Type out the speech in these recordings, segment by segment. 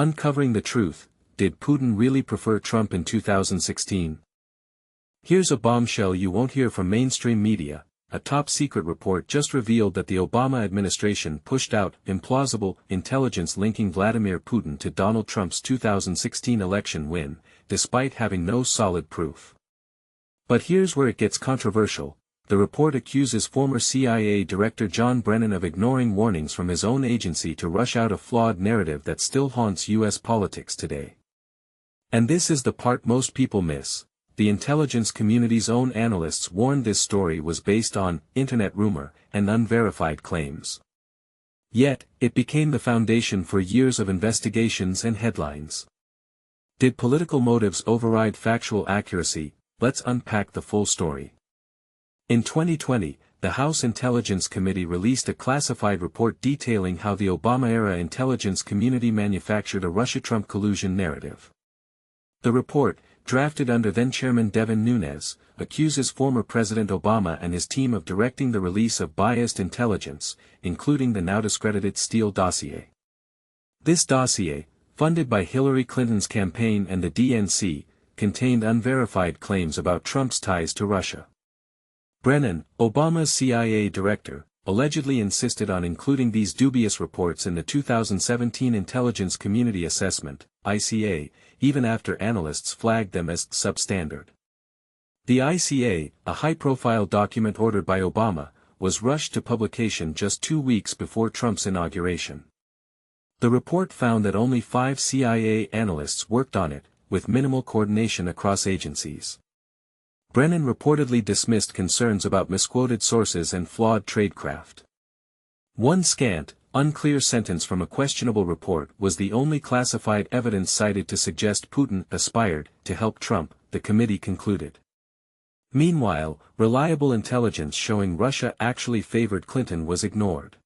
Uncovering the truth, did Putin really prefer Trump in 2016? Here's a bombshell you won't hear from mainstream media. A top-secret report just revealed that the Obama administration pushed out implausible intelligence linking Vladimir Putin to Donald Trump's 2016 election win, despite having no solid proof. But here's where it gets controversial. The report accuses former CIA Director John Brennan of ignoring warnings from his own agency to rush out a flawed narrative that still haunts U.S. politics today. And this is the part most people miss. The intelligence community's own analysts warned this story was based on internet rumor and unverified claims. Yet, it became the foundation for years of investigations and headlines. Did political motives override factual accuracy? Let's unpack the full story. In 2020, the House Intelligence Committee released a classified report detailing how the Obama-era intelligence community manufactured a Russia-Trump collusion narrative. The report, drafted under then-Chairman Devin Nunes, accuses former President Obama and his team of directing the release of biased intelligence, including the now-discredited Steele dossier. This dossier, funded by Hillary Clinton's campaign and the DNC, contained unverified claims about Trump's ties to Russia. Brennan, Obama's CIA director, allegedly insisted on including these dubious reports in the 2017 Intelligence Community Assessment, ICA, even after analysts flagged them as substandard. The ICA, a high-profile document ordered by Obama, was rushed to publication just 2 weeks before Trump's inauguration. The report found that only 5 CIA analysts worked on it, with minimal coordination across agencies. Brennan reportedly dismissed concerns about misquoted sources and flawed tradecraft. One scant, unclear sentence from a questionable report was the only classified evidence cited to suggest Putin aspired to help Trump, the committee concluded. Meanwhile, reliable intelligence showing Russia actually favored Clinton was ignored.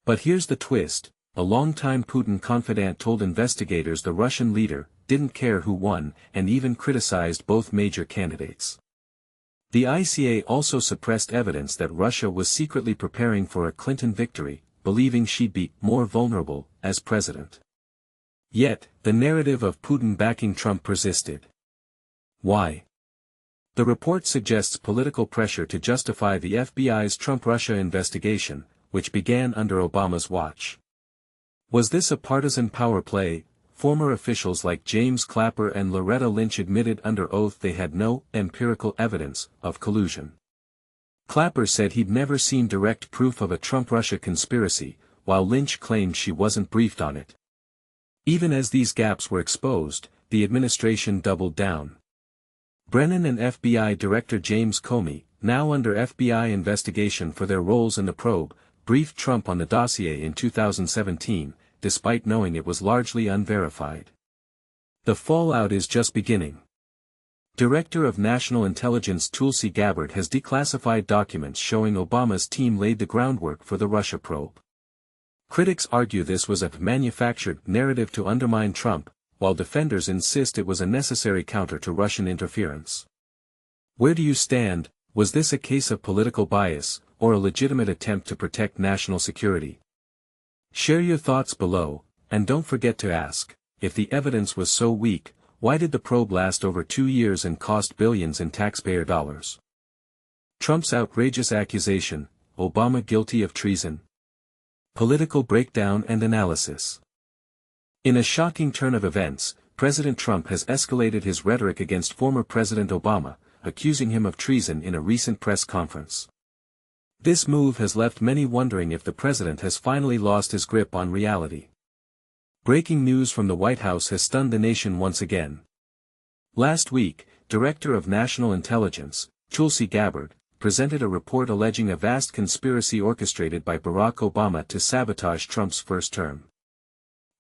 But here's the twist: a longtime Putin confidant told investigators the Russian leader didn't care who won, and even criticized both major candidates. The ICA also suppressed evidence that Russia was secretly preparing for a Clinton victory, believing she'd be more vulnerable as president. Yet, the narrative of Putin backing Trump persisted. Why? The report suggests political pressure to justify the FBI's Trump-Russia investigation, which began under Obama's watch. Was this a partisan power play? Former officials like James Clapper and Loretta Lynch admitted under oath they had no empirical evidence of collusion. Clapper said he'd never seen direct proof of a Trump-Russia conspiracy, while Lynch claimed she wasn't briefed on it. Even as these gaps were exposed, the administration doubled down. Brennan and FBI Director James Comey, now under FBI investigation for their roles in the probe, briefed Trump on the dossier in 2017, despite knowing it was largely unverified. The fallout is just beginning. Director of National Intelligence Tulsi Gabbard has declassified documents showing Obama's team laid the groundwork for the Russia probe. Critics argue this was a manufactured narrative to undermine Trump, while defenders insist it was a necessary counter to Russian interference. Where do you stand? Was this a case of political bias, or a legitimate attempt to protect national security? Share your thoughts below, and don't forget to ask, if the evidence was so weak, why did the probe last over 2 years and cost billions in taxpayer dollars? Trump's outrageous accusation, Obama guilty of treason? Political breakdown and analysis. In a shocking turn of events, President Trump has escalated his rhetoric against former President Obama, accusing him of treason in a recent press conference. This move has left many wondering if the president has finally lost his grip on reality. Breaking news from the White House has stunned the nation once again. Last week, Director of National Intelligence, Tulsi Gabbard, presented a report alleging a vast conspiracy orchestrated by Barack Obama to sabotage Trump's first term.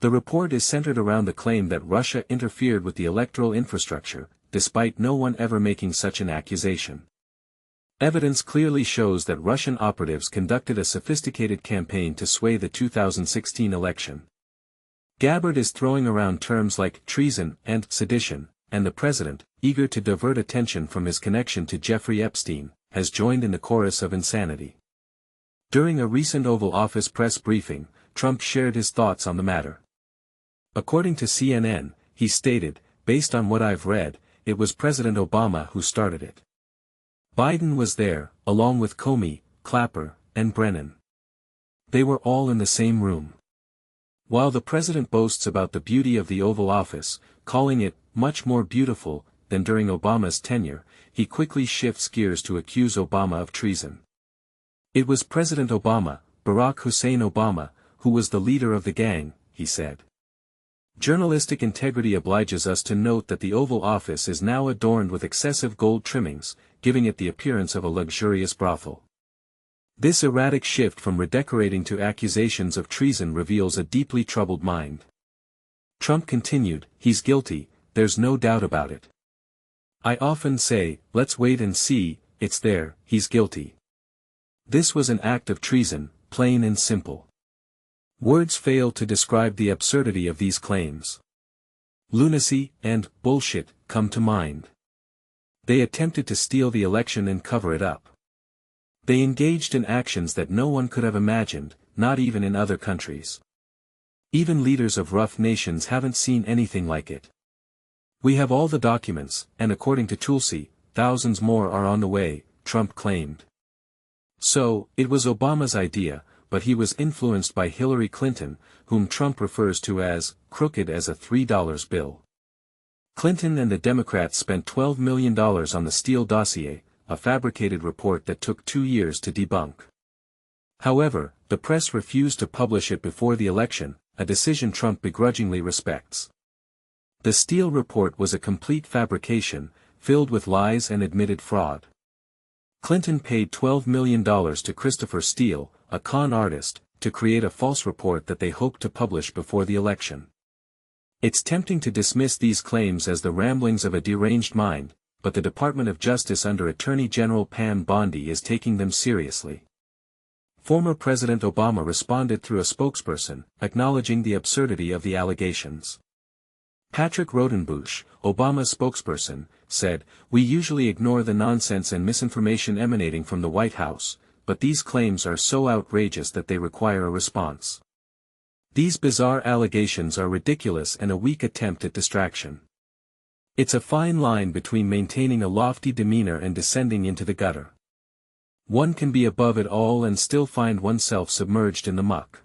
The report is centered around the claim that Russia interfered with the electoral infrastructure, despite no one ever making such an accusation. Evidence clearly shows that Russian operatives conducted a sophisticated campaign to sway the 2016 election. Gabbard is throwing around terms like treason and sedition, and the president, eager to divert attention from his connection to Jeffrey Epstein, has joined in the chorus of insanity. During a recent Oval Office press briefing, Trump shared his thoughts on the matter. According to CNN, he stated, "Based on what I've read, it was President Obama who started it. Biden was there, along with Comey, Clapper, and Brennan. They were all in the same room." While the president boasts about the beauty of the Oval Office, calling it much more beautiful than during Obama's tenure, he quickly shifts gears to accuse Obama of treason. "It was President Obama, Barack Hussein Obama, who was the leader of the gang," he said. Journalistic integrity obliges us to note that the Oval Office is now adorned with excessive gold trimmings, giving it the appearance of a luxurious brothel. This erratic shift from redecorating to accusations of treason reveals a deeply troubled mind. Trump continued, "He's guilty, there's no doubt about it. I often say, let's wait and see, it's there, he's guilty." This was an act of treason, plain and simple. Words fail to describe the absurdity of these claims. Lunacy and bullshit come to mind. They attempted to steal the election and cover it up. They engaged in actions that no one could have imagined, not even in other countries. Even leaders of rough nations haven't seen anything like it. "We have all the documents, and according to Tulsi, thousands more are on the way," Trump claimed. So, it was Obama's idea, but he was influenced by Hillary Clinton, whom Trump refers to as crooked as a $3 bill. Clinton and the Democrats spent $12 million on the Steele dossier, a fabricated report that took 2 years to debunk. However, the press refused to publish it before the election, a decision Trump begrudgingly respects. The Steele report was a complete fabrication, filled with lies and admitted fraud. Clinton paid $12 million to Christopher Steele, a con artist, to create a false report that they hoped to publish before the election. It's tempting to dismiss these claims as the ramblings of a deranged mind, but the Department of Justice under Attorney General Pam Bondi is taking them seriously. Former President Obama responded through a spokesperson, acknowledging the absurdity of the allegations. Patrick Rodenbush, Obama's spokesperson, said, "We usually ignore the nonsense and misinformation emanating from the White House, but these claims are so outrageous that they require a response. These bizarre allegations are ridiculous and a weak attempt at distraction. It's a fine line between maintaining a lofty demeanor and descending into the gutter. One can be above it all and still find oneself submerged in the muck."